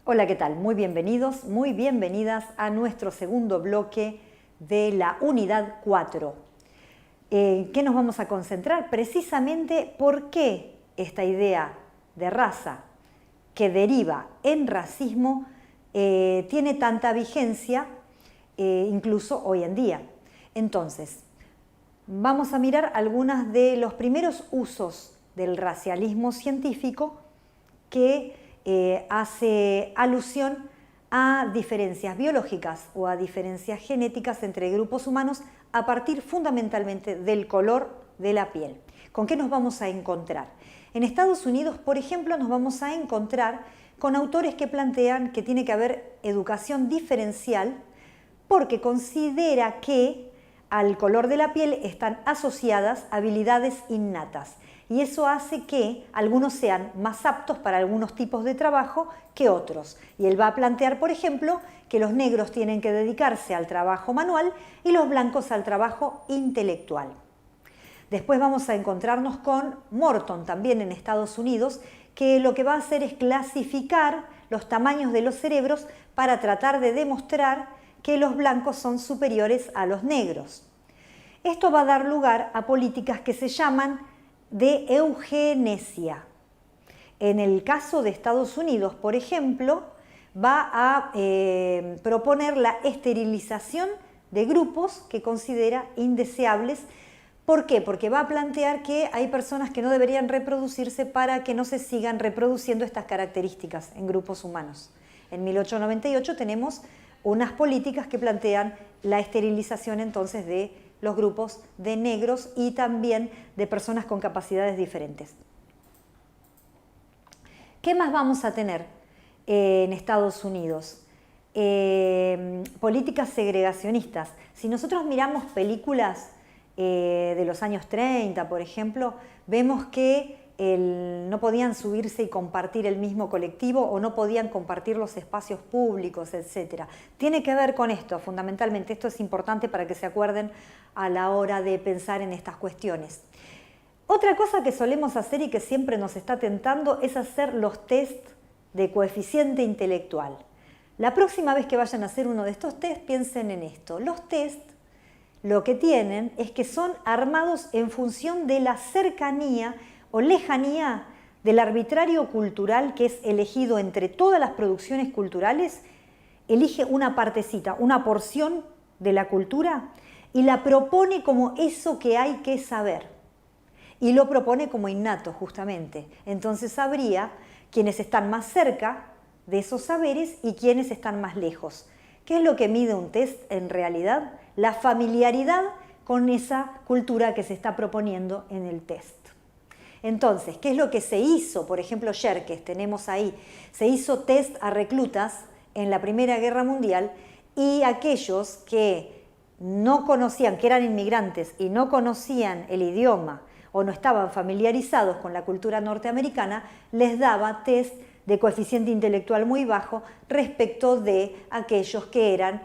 Hola, ¿qué tal? Muy bienvenidos, muy bienvenidas a nuestro segundo bloque de la unidad 4. ¿Qué nos vamos a concentrar? Precisamente por qué esta idea de raza que deriva en racismo tiene tanta vigencia incluso hoy en día. Entonces, vamos a mirar algunos de los primeros usos del racialismo científico que hace alusión a diferencias biológicas o a diferencias genéticas entre grupos humanos a partir fundamentalmente del color de la piel. ¿Con qué nos vamos a encontrar? En Estados Unidos, por ejemplo, nos vamos a encontrar con autores que plantean que tiene que haber educación diferencial porque considera que al color de la piel están asociadas habilidades innatas. Y eso hace que algunos sean más aptos para algunos tipos de trabajo que otros. Y él va a plantear, por ejemplo, que los negros tienen que dedicarse al trabajo manual y los blancos al trabajo intelectual. Después vamos a encontrarnos con Morton, también en Estados Unidos, que lo que va a hacer es clasificar los tamaños de los cerebros para tratar de demostrar que los blancos son superiores a los negros. Esto va a dar lugar a políticas que se llaman de eugenesia. En el caso de Estados Unidos, por ejemplo, va a proponer la esterilización de grupos que considera indeseables. ¿Por qué? Porque va a plantear que hay personas que no deberían reproducirse para que no se sigan reproduciendo estas características en grupos humanos. En 1898 tenemos unas políticas que plantean la esterilización entonces de los grupos de negros y también de personas con capacidades diferentes. ¿Qué más vamos a tener en Estados Unidos? Políticas segregacionistas. Si nosotros miramos películas de los años 30, por ejemplo, vemos que no podían subirse y compartir el mismo colectivo o no podían compartir los espacios públicos, etc. Tiene que ver con esto, fundamentalmente. Esto es importante para que se acuerden a la hora de pensar en estas cuestiones. Otra cosa que solemos hacer y que siempre nos está tentando es hacer los test de coeficiente intelectual. La próxima vez que vayan a hacer uno de estos test, piensen en esto. Los test lo que tienen es que son armados en función de la cercanía o lejanía del arbitrario cultural que es elegido entre todas las producciones culturales, elige una partecita, una porción de la cultura y la propone como eso que hay que saber. Y lo propone como innato, justamente. Entonces habría quienes están más cerca de esos saberes y quienes están más lejos. ¿Qué es lo que mide un test en realidad? La familiaridad con esa cultura que se está proponiendo en el test. Entonces, ¿qué es lo que se hizo? Por ejemplo, Yerkes, tenemos ahí, se hizo test a reclutas en la Primera Guerra Mundial y aquellos que no conocían, que eran inmigrantes y no conocían el idioma o no estaban familiarizados con la cultura norteamericana, les daba test de coeficiente intelectual muy bajo respecto de aquellos que eran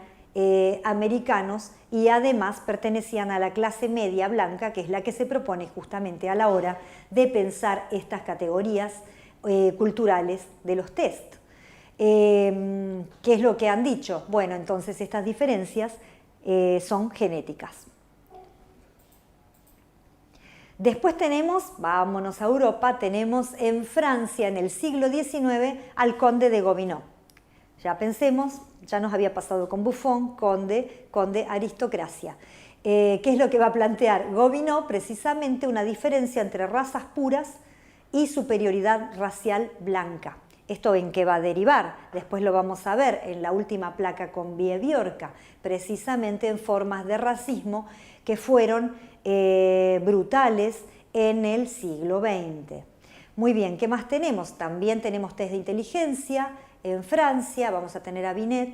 americanos y además pertenecían a la clase media blanca, que es la que se propone justamente a la hora de pensar estas categorías culturales de los test. ¿Qué es lo que han dicho? Bueno, entonces estas diferencias son genéticas. Después tenemos, vámonos a Europa, tenemos en Francia en el siglo XIX al conde de Gobineau. Ya pensemos, ya nos había pasado con Buffon, conde, aristocracia. ¿Qué es lo que va a plantear Gobineau? Precisamente una diferencia entre razas puras y superioridad racial blanca. ¿Esto en qué va a derivar? Después lo vamos a ver en la última placa con Biebjorka, precisamente en formas de racismo que fueron brutales en el siglo XX. Muy bien, ¿qué más tenemos? También tenemos test de inteligencia. En Francia vamos a tener a Binet,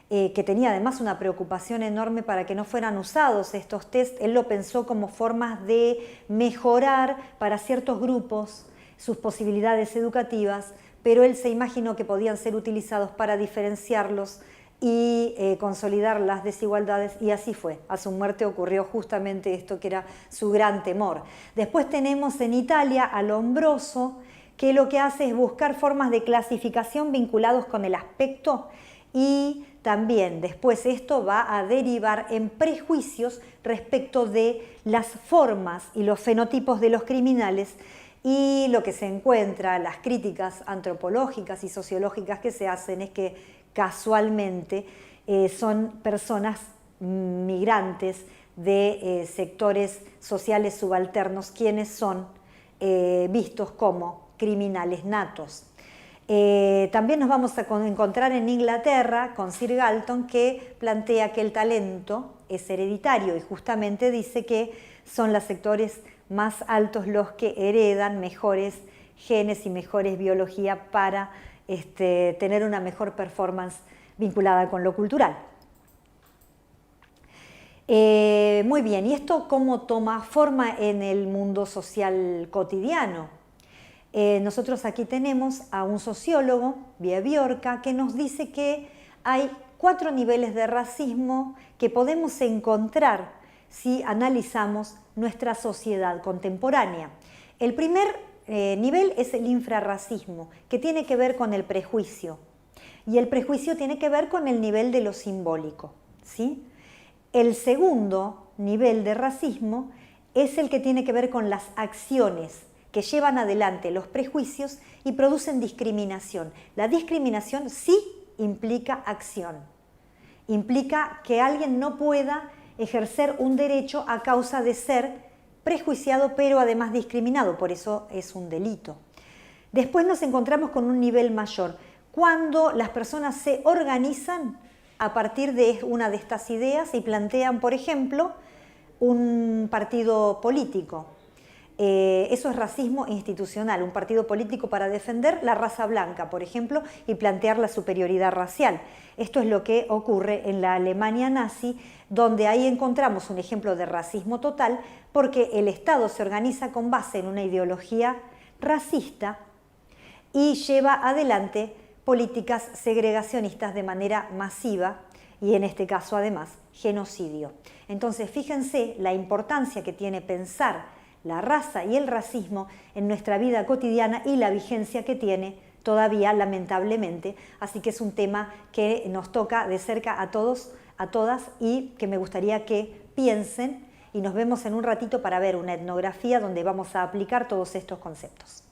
que tenía además una preocupación enorme para que no fueran usados estos test. Él lo pensó como formas de mejorar para ciertos grupos sus posibilidades educativas, pero él se imaginó que podían ser utilizados para diferenciarlos y consolidar las desigualdades, y así fue. A su muerte ocurrió justamente esto que era su gran temor. Después tenemos en Italia a Lombroso, que lo que hace es buscar formas de clasificación vinculados con el aspecto y también después esto va a derivar en prejuicios respecto de las formas y los fenotipos de los criminales y lo que se encuentra, las críticas antropológicas y sociológicas que se hacen es que casualmente son personas migrantes de sectores sociales subalternos quienes son vistos como criminales natos. También nos vamos a encontrar en Inglaterra con Sir Galton, que plantea que el talento es hereditario y justamente dice que son los sectores más altos los que heredan mejores genes y mejores biología para tener una mejor performance vinculada con lo cultural. Muy bien, ¿y esto cómo toma forma en el mundo social cotidiano? Nosotros aquí tenemos a un sociólogo, Biorka, que nos dice que hay 4 niveles de racismo que podemos encontrar si analizamos nuestra sociedad contemporánea. El primer nivel es el infrarracismo, que tiene que ver con el prejuicio. Y el prejuicio tiene que ver con el nivel de lo simbólico, ¿sí? El segundo nivel de racismo es el que tiene que ver con las acciones que llevan adelante los prejuicios y producen discriminación. La discriminación sí implica acción, implica que alguien no pueda ejercer un derecho a causa de ser prejuiciado pero además discriminado, por eso es un delito. Después nos encontramos con un nivel mayor, cuando las personas se organizan a partir de una de estas ideas y plantean, por ejemplo, un partido político. Eso es racismo institucional, un partido político para defender la raza blanca, por ejemplo, y plantear la superioridad racial. Esto es lo que ocurre en la Alemania nazi, donde ahí encontramos un ejemplo de racismo total, porque el Estado se organiza con base en una ideología racista y lleva adelante políticas segregacionistas de manera masiva y en este caso además genocidio. Entonces fíjense la importancia que tiene pensar la raza y el racismo en nuestra vida cotidiana y la vigencia que tiene todavía lamentablemente, así que es un tema que nos toca de cerca a todos, a todas y que me gustaría que piensen y nos vemos en un ratito para ver una etnografía donde vamos a aplicar todos estos conceptos.